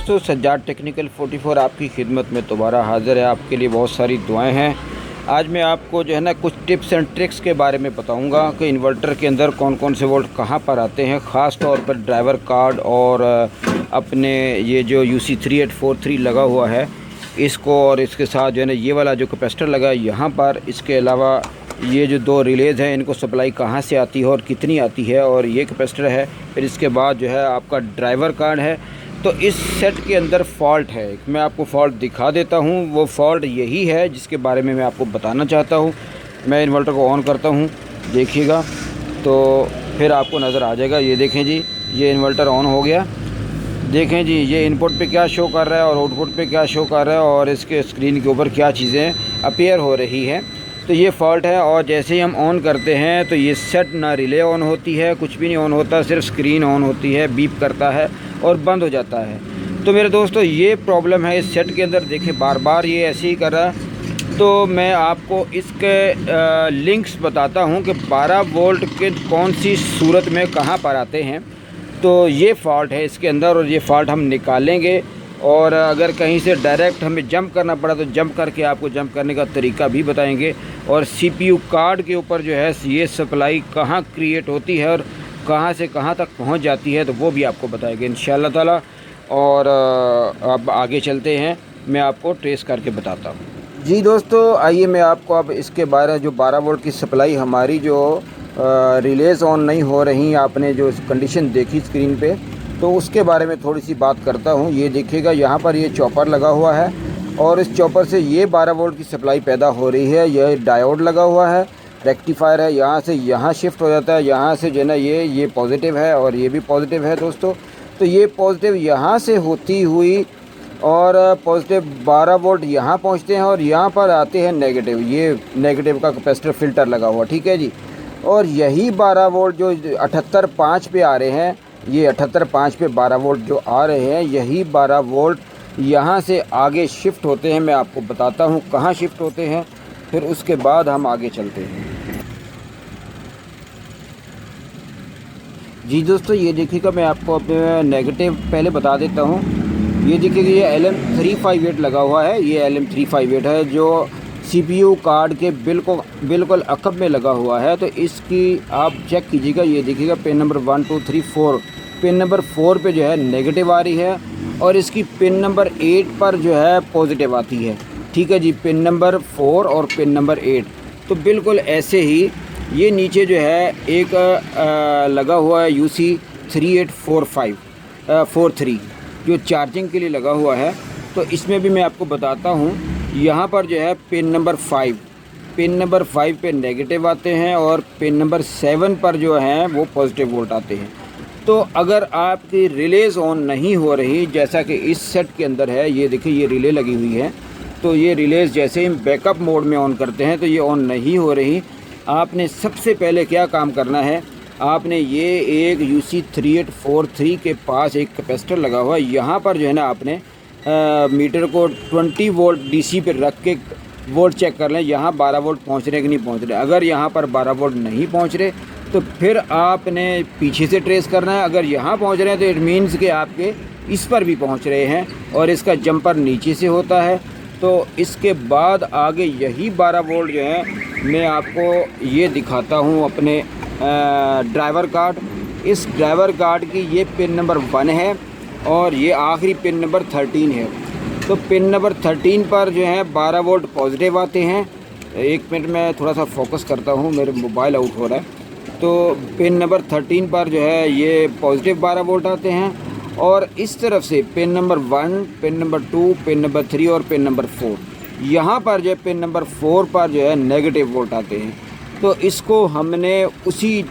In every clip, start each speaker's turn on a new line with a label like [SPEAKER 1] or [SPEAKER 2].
[SPEAKER 1] दोस्तों, सज्जाद टेक्निकल 44 आपकी खिदमत में दोबारा हाज़िर है। आपके लिए बहुत सारी दुआएं हैं। आज मैं आपको जो है ना कुछ टिप्स एंड ट्रिक्स के बारे में बताऊंगा कि इन्वर्टर के अंदर कौन कौन से वोल्ट कहां पर आते हैं। ख़ास तौर पर ड्राइवर कार्ड और अपने ये जो UC3843 लगा हुआ है इसको, और इसके साथ जो है ना ये वाला जो कैपेसिटर लगा है यहाँ पर। इसके अलावा ये जो दो रिलेज़ हैं इनको सप्लाई कहाँ से आती है और कितनी आती है, और ये कैपेसिटर है। फिर इसके बाद जो है आपका ड्राइवर कार्ड है। तो इस सेट के अंदर फ़ॉल्ट है, मैं आपको फ़ॉल्ट दिखा देता हूँ। वो फ़ॉल्ट यही है जिसके बारे में मैं आपको बताना चाहता हूँ। मैं इन्वर्टर को ऑन करता हूँ, देखिएगा तो फिर आपको नज़र आ जाएगा। ये देखें जी, ये इन्वर्टर ऑन हो गया। देखें जी, ये इनपुट पे क्या शो कर रहा है और आउटपुट पे क्या शो कर रहा है, और इसके स्क्रीन के ऊपर क्या चीज़ें अपीयर हो रही हैं। तो ये फ़ॉल्ट है। और जैसे ही हम ऑन करते हैं तो ये सेट ना रिले ऑन होती है, कुछ भी नहीं ऑन होता, सिर्फ स्क्रीन ऑन होती है, बीप करता है और बंद हो जाता है। तो मेरे दोस्तों, ये प्रॉब्लम है इस सेट के अंदर। देखें बार बार ये ऐसे ही कर रहा है। तो मैं आपको इसके लिंक्स बताता हूँ कि 12 वोल्ट के कौन सी सूरत में कहाँ पर आते हैं। तो ये फ़ॉल्ट है इसके अंदर और ये फ़ॉल्ट हम निकालेंगे। और अगर कहीं से डायरेक्ट हमें जंप करना पड़ा तो जंप करके आपको जंप करने का तरीका भी बताएंगे। और CPU कार्ड के ऊपर जो है ये सप्लाई कहाँ क्रिएट होती है और कहाँ से कहाँ तक पहुँच जाती है, तो वो भी आपको बताएंगे इंशाअल्लाह ताला। और अब आगे चलते हैं, मैं आपको ट्रेस करके बताता हूँ। जी दोस्तों, आइए मैं आपको अब इसके बारे जो 12 वोल्ट की सप्लाई हमारी जो रिलेज़ ऑन नहीं हो रही, आपने जो कंडीशन देखी स्क्रीन पे, तो उसके बारे में थोड़ी सी बात करता हूँ। ये देखिएगा, यहाँ पर ये चॉपर लगा हुआ है और इस चॉपर से ये 12 वोल्ट की सप्लाई पैदा हो रही है। यह डायोड लगा हुआ है, रेक्टिफायर है, यहाँ से यहाँ शिफ्ट हो जाता है। यहाँ से जो है ना ये पॉजिटिव है और ये भी पॉजिटिव है दोस्तों। तो ये पॉजिटिव यहाँ से होती हुई और पॉजिटिव 12 वोल्ट यहाँ पहुँचते हैं और यहाँ पर आते हैं नेगेटिव। ये नेगेटिव का कैपेसिटर फ़िल्टर लगा हुआ, ठीक है जी। और यही 12 वोल्ट जो 78.5 पे आ रहे हैं, ये 78.5 पे 12 वोल्ट जो आ रहे हैं, यही 12 वोल्ट यहाँ से आगे शिफ्ट होते हैं। मैं आपको बताता हूँ कहाँ शिफ्ट होते हैं, फिर उसके बाद हम आगे चलते हैं। जी दोस्तों, ये देखिएगा, मैं आपको अपने नेगेटिव पहले बता देता हूँ। ये देखिएगा, ये LM358 लगा हुआ है। ये LM358 है जो CPU कार्ड के बिल्कुल अकब में लगा हुआ है। तो इसकी आप चेक कीजिएगा। ये देखिएगा, पिन नंबर 1 2 3 4, पिन नंबर 4 पे जो है नेगेटिव आ रही है और इसकी पिन नंबर 8 पर जो है पॉजिटिव आती है, ठीक है जी। पिन नंबर 4 और पिन नंबर 8। तो बिल्कुल ऐसे ही ये नीचे जो है एक लगा हुआ है UC3843 जो चार्जिंग के लिए लगा हुआ है। तो इसमें भी मैं आपको बताता हूँ। यहाँ पर जो है पिन नंबर 5 पे नेगेटिव आते हैं और पिन नंबर 7 पर जो है वो पॉजिटिव वोल्ट आते हैं। तो अगर आपकी रिलेज़ ऑन नहीं हो रही, जैसा कि इस सेट के अंदर है, ये देखिए ये रिले लगी हुई है। तो ये रिलेज़ जैसे ही बैकअप मोड में ऑन करते हैं तो ये ऑन नहीं हो रही। आपने सबसे पहले क्या काम करना है, आपने ये एक UC3843 के पास एक कैपेसिटर लगा हुआ है, यहाँ पर जो है ना आपने मीटर को 20 वोल्ट DC पे रख के वोल्ट चेक कर लें, यहाँ 12 वोल्ट पहुँच रहे कि नहीं पहुँच रहे। अगर यहाँ पर 12 वोल्ट नहीं पहुँच रहे तो फिर आपने पीछे से ट्रेस करना है। अगर यहाँ पहुँच रहे हैं तो इट मीन्स कि आपके इस पर भी पहुँच रहे हैं और इसका जंपर नीचे से होता है। तो इसके बाद आगे यही 12 वोल्ट जो है मैं आपको ये दिखाता हूँ अपने ड्राइवर कार्ड। इस ड्राइवर कार्ड की ये पिन नंबर 1 है और ये आखिरी पिन नंबर 13 है। तो पिन नंबर 13 पर जो है 12 वोल्ट पॉजिटिव आते हैं। एक मिनट में थोड़ा सा फोकस करता हूँ, मेरे मोबाइल आउट हो रहा है। तो पिन नंबर 13 पर जो है ये पॉजिटिव 12 वोल्ट आते हैं और इस तरफ से pin number 1, pin number 2, pin number 3 और पिन नंबर 4, यहाँ पर जो है पिन नंबर 4 पर जो है नेगेटिव वोल्ट आते हैं। तो इसको हमने उसी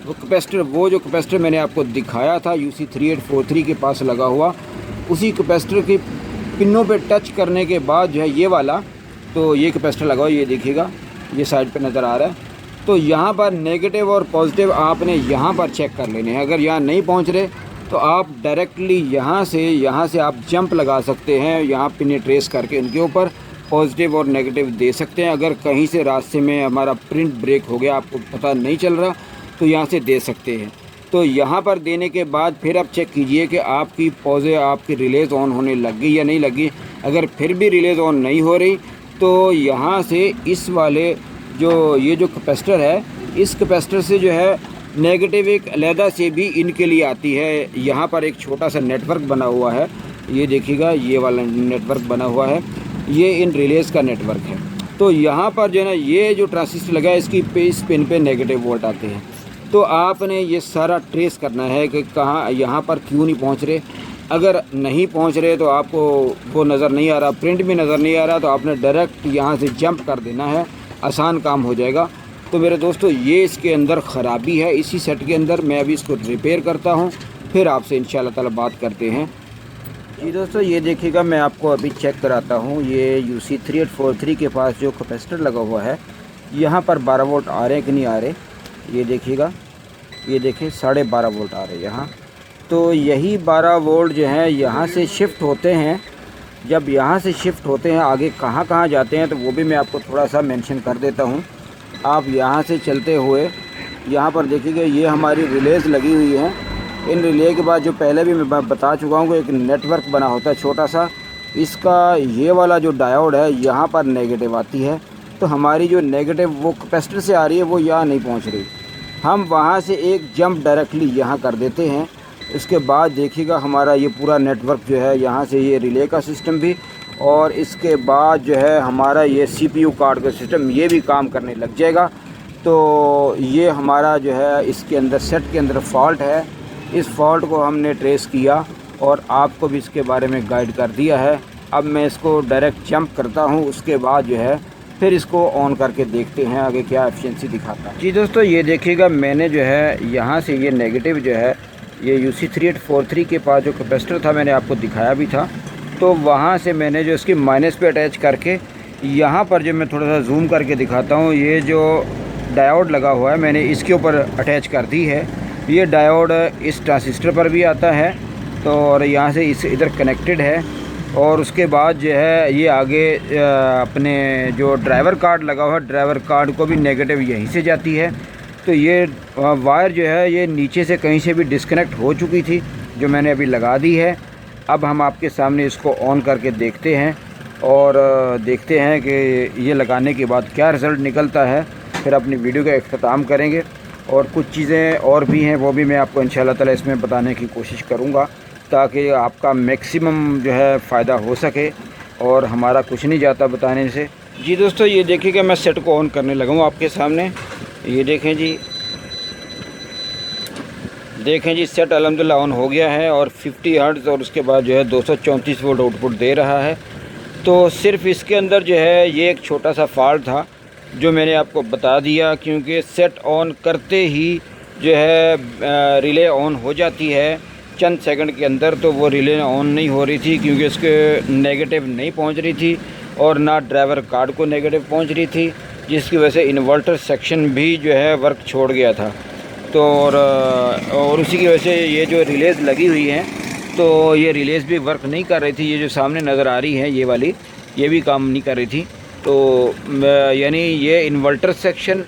[SPEAKER 1] कैपेसिटर, वो जो कैपेसिटर मैंने आपको दिखाया था UC3843 के पास लगा हुआ, उसी कैपेसिटर की पिनों पे टच करने के बाद जो है ये वाला, तो ये कैपेसिटर लगा हुआ, ये देखिएगा, ये साइड पे नज़र आ रहा है। तो यहाँ पर नेगेटिव और पॉजिटिव आपने यहाँ पर चेक कर लेने हैं। अगर यहाँ नहीं पहुँच रहे तो आप डायरेक्टली यहाँ से आप जंप लगा सकते हैं, यहाँ पिन ट्रेस करके उनके ऊपर पॉजिटिव और नेगेटिव दे सकते हैं। अगर कहीं से रास्ते में हमारा प्रिंट ब्रेक हो गया, आपको पता नहीं चल रहा, तो यहाँ से दे सकते हैं। तो यहाँ पर देने के बाद फिर आप चेक कीजिए कि आपकी पौधे आपकी रिलेज़ ऑन होने लगी या नहीं लगी। अगर फिर भी रिलेज़ ऑन नहीं हो रही तो यहाँ से इस वाले ये जो कैपेसिटर है, इस कैपेसिटर से जो है नेगेटिव एक अलहदा से भी इनके लिए आती है। यहाँ पर एक छोटा सा नेटवर्क बना हुआ है, ये देखिएगा, ये वाला नेटवर्क बना हुआ है, ये इन रिलेज़ का नेटवर्क है। तो यहाँ पर जो है ना, ये जो ट्रांजिस्टर लगा है इसकी इस पिन पे नेगेटिव वोल्ट आते हैं। तो आपने ये सारा ट्रेस करना है कि कहाँ यहाँ पर क्यों नहीं पहुँच रहे। अगर नहीं पहुँच रहे तो आपको वो नज़र नहीं आ रहा, प्रिंट भी नज़र नहीं आ रहा, तो आपने डायरेक्ट यहाँ से जंप कर देना है, आसान काम हो जाएगा। तो मेरे दोस्तों, ये इसके अंदर ख़राबी है इसी सेट के अंदर। मैं अभी इसको रिपेयर करता हूँ, फिर आपसे इंशाल्लाह ताला बात करते हैं। जी दोस्तों, ये देखिएगा, मैं आपको अभी चेक कराता हूँ। ये UC3843 के पास जो कैपेसिटर लगा हुआ है, यहाँ पर 12 वोल्ट आ रहे हैं कि नहीं आ रहे, ये देखिएगा, ये देखिए 12.5 वोल्ट आ रहे हैं यहाँ। तो यही 12 वोल्ट जो है यहाँ से शिफ्ट होते हैं। जब यहाँ से शिफ्ट होते हैं आगे कहाँ कहाँ जाते हैं तो वो भी मैं आपको थोड़ा सा मेंशन कर देता हूँ। आप यहाँ से चलते हुए यहाँ पर देखिएगा, ये हमारी रिलेज़ लगी हुई है। इन रिले के बाद जो पहले भी मैं बता चुका हूँ कि एक नेटवर्क बना होता है छोटा सा, इसका ये वाला जो डायोड है यहाँ पर नेगेटिव आती है। तो हमारी जो नेगेटिव वो कैपेसिटर से आ रही है वो यहाँ नहीं पहुँच रही। हम वहाँ से एक जंप डायरेक्टली यहाँ कर देते हैं। इसके बाद देखिएगा हमारा ये पूरा नेटवर्क जो है, यहाँ से ये रिले का सिस्टम भी, और इसके बाद जो है हमारा ये CPU कार्ड का सिस्टम, ये भी काम करने लग जाएगा। तो ये हमारा जो है इसके अंदर सेट के अंदर फॉल्ट है। इस फॉल्ट को हमने ट्रेस किया और आपको भी इसके बारे में गाइड कर दिया है। अब मैं इसको डायरेक्ट जंप करता हूँ, उसके बाद जो है फिर इसको ऑन करके देखते हैं आगे क्या एफिशिएंसी दिखाता है। जी दोस्तों, ये देखिएगा, मैंने जो है यहाँ से ये नेगेटिव जो है, ये UC3843 के पास जो कैपेसिटर था मैंने आपको दिखाया भी था, तो वहाँ से मैंने जो इसकी माइनस पे अटैच करके, यहाँ पर जो मैं थोड़ा सा जूम करके दिखाता हूँ, ये जो डायोड लगा हुआ है मैंने इसके ऊपर अटैच कर दी है। ये डायोड इस ट्रांजिस्टर पर भी आता है, तो और यहाँ से इस इधर कनेक्टेड है। और उसके बाद जो है ये आगे अपने जो ड्राइवर कार्ड लगा हुआ है, ड्राइवर कार्ड को भी नेगेटिव यहीं से जाती है। तो ये वायर जो है ये नीचे से कहीं से भी डिस्कनेक्ट हो चुकी थी, जो मैंने अभी लगा दी है। अब हम आपके सामने इसको ऑन करके देखते हैं और देखते हैं कि ये लगाने के बाद क्या रिज़ल्ट निकलता है। फिर अपनी वीडियो का इख्तिताम करेंगे और कुछ चीज़ें और भी हैं वो भी मैं आपको इंशाल्लाह ताला इसमें बताने की कोशिश करूँगा, ताकि आपका मैक्सिमम जो है फ़ायदा हो सके और हमारा कुछ नहीं जाता बताने से। जी दोस्तों, ये देखिएगा, मैं सेट को ऑन करने लगा हूँ आपके सामने। ये देखें जी, सेट अल्हम्दुलिल्लाह ऑन हो गया है और 50 हर्ट्ज़ और उसके बाद जो है 234 वोल्ट आउटपुट दे रहा है। तो सिर्फ इसके अंदर जो है ये एक छोटा सा फॉल्ट था जो मैंने आपको बता दिया, क्योंकि सेट ऑन करते ही जो है रिले ऑन हो जाती है चंद सेकंड के अंदर। तो वो रिले ऑन नहीं हो रही थी क्योंकि इसके नेगेटिव नहीं पहुंच रही थी और ना ड्राइवर कार्ड को नेगेटिव पहुंच रही थी, जिसकी वजह से इन्वर्टर सेक्शन भी जो है वर्क छोड़ गया था। तो और उसी की वजह से ये जो रिलेज़ लगी हुई हैं, तो ये रिलेज़ भी वर्क नहीं कर रही थी। ये जो सामने नज़र आ रही है ये वाली, ये भी काम नहीं कर रही थी। तो यानी ये इन्वर्टर सेक्शन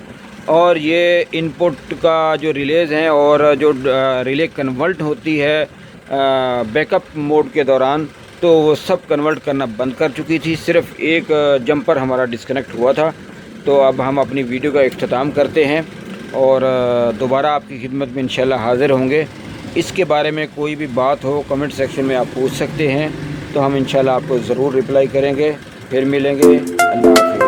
[SPEAKER 1] और ये इनपुट का जो रिलेज़ हैं और जो रिले कन्वर्ट होती है बैकअप मोड के दौरान, तो वो सब कन्वर्ट करना बंद कर चुकी थी। सिर्फ एक जंपर हमारा डिस्कनेक्ट हुआ था। तो अब हम अपनी वीडियो का इख्तिताम करते हैं और दोबारा आपकी खिदमत में इंशाल्लाह हाज़िर होंगे। इसके बारे में कोई भी बात हो कमेंट सेक्शन में आप पूछ सकते हैं, तो हम इंशाल्लाह आपको ज़रूर रिप्लाई करेंगे। फिर मिलेंगे। अल्लाह हाफ़िज़।